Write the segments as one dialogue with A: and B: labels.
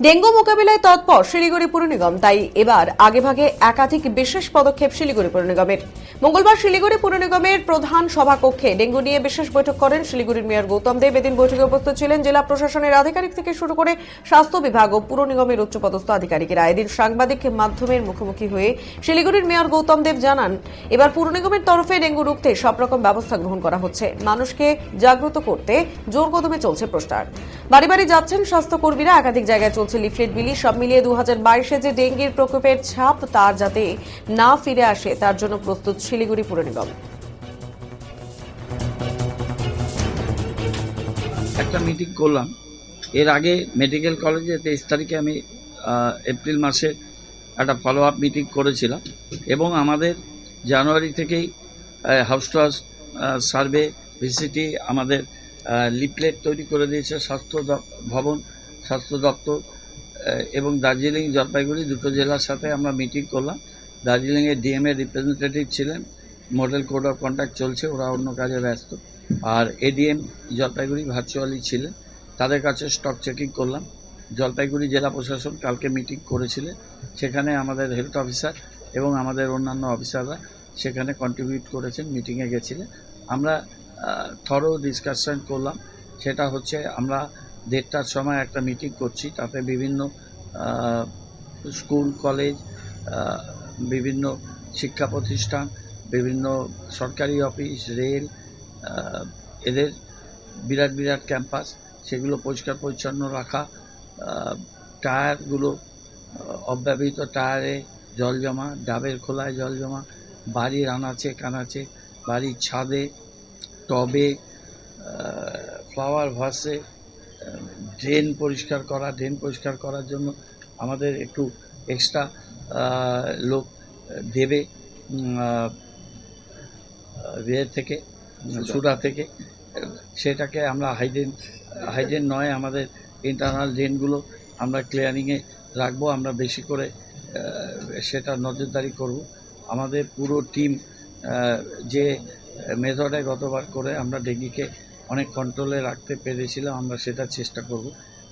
A: Dengue মোকাবিলায় তৎপর শিলিগুড়ি পুর নিগম, তাই এবার আগেভাগে একাধিক বিশেষ পদক্ষেপ শিলিগুড়ি পুর নিগমের। মঙ্গলবার শিলিগুড়ি পুর নিগমের প্রধান সভাকক্ষে ডেঙ্গু নিয়ে বিশেষ বৈঠক করেন শিলিগুড়ির মেয়র গৌতম দেব। এদিন বৈঠকে উপস্থিত ছিলেন জেলা প্রশাসনের আধিকারিক থেকে শুরু করে স্বাস্থ্য বিভাগ ও পুর নিগমের উচ্চপদস্থ আধিকারিকেরা। এদিন সাংবাদিক মাধ্যমের মুখোমুখি হয়ে শিলিগুড়ির মেয়র গৌতম দেব জানান, এবার পুর নিগমের তরফে ডেঙ্গু রুখতে সব রকম ব্যবস্থা গ্রহণ করা হচ্ছে। মানুষকে জাগ্রত করতে জোর কদমে চলছে প্রচার। বাড়ি বাড়ি যাচ্ছেন স্বাস্থ্যকর্মীরা, একাধিক জায়গায় চলছে লিফলেট বিলি। সব মিলিয়ে 2022-এ যে ডেঙ্গির প্রকোপের ছাপ তার যাতে না ফিরে আসে তার জন্য প্রস্তুত শিলিগুড়ি পুর নিগম।
B: একটা মিটিং করলাম এর আগে মেডিকেল কলেজে 23 তারিখে আমি এপ্রিল মাসে একটা ফলো আপ মিটিং করেছিলাম এবং আমাদের জানুয়ারি থেকেই হাউস টু হাউস সার্ভে ভিসিটি আমাদের লিফলেট তৈরি করে দিয়েছে স্বাস্থ্য ভবন, স্বাস্থ্য দপ্তর এবং দার্জিলিং জলপাইগুড়ি দুটো জেলার সাথে আমরা মিটিং করলাম। দার্জিলিংয়ে ডিএম এর রিপ্রেজেন্টেটিভ ছিলেন, মডেল কোড অফ কন্ডাক্ট চলছে, ওরা অন্য কাজে ব্যস্ত। আর এডিএম জলপাইগুড়ি ভার্চুয়ালি ছিলেন, তাদের কাছে স্টক চেকিং করলাম। জলপাইগুড়ি জেলা প্রশাসন কালকে মিটিং করেছিলেন, সেখানে আমাদের হেলথ অফিসার এবং আমাদের অন্যান্য অফিসাররা সেখানে কন্ট্রিবিউট করেছেন, মিটিংয়ে গেছিলেন। আমরা থরো ডিসকাশন করলাম, সেটা হচ্ছে আমরা 1:30টার সময় একটা মিটিং করছি, তাতে বিভিন্ন স্কুল কলেজ, বিভিন্ন শিক্ষা প্রতিষ্ঠান, বিভিন্ন সরকারি অফিস, রেল, এদের বিরাট বিরাট ক্যাম্পাস, সেগুলো পরিষ্কার পরিচ্ছন্ন রাখা, টায়ারগুলো অব্যবহৃত টায়ারে জল জমা, ডাবের খোলায় জল জমা, বাড়ির আনাচে কানাচে, বাড়ির ছাদে, টবে, ফ্লাওয়ার ভাসে ড্রেন পরিষ্কার করা। ড্রেন পরিষ্কার করার জন্য আমাদের একটু এক্সট্রা লোক দেবে থেকে সুরা থেকে, সেটাকে আমরা হাইডেন নয়, আমাদের ইন্টারনাল ড্রেনগুলো আমরা ক্লিয়ারিংয়ে রাখবো। আমরা বেশি করে সেটা নজরদারি করব। আমাদের পুরো টিম যে মেথডে গতবার করে আমরা ডেঙ্গিকে অনেক কন্ট্রোলে রাখতে পেরেছিলাম, আমরা সেটা চেষ্টা করব।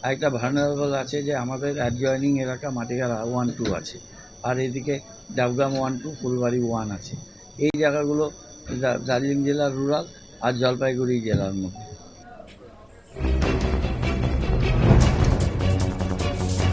B: আরেকটা ভার্নারেবল আছে যে আমাদের অ্যাডজয়নিং এলাকা মাটিগাড়া 1-2 আছে, আর এদিকে ডাবগ্রাম 1-2, ফুলবাড়ি 1 আছে। এই জায়গাগুলো দার্জিলিং জেলার রুরাল আর জলপাইগুড়ি জেলার মধ্যে।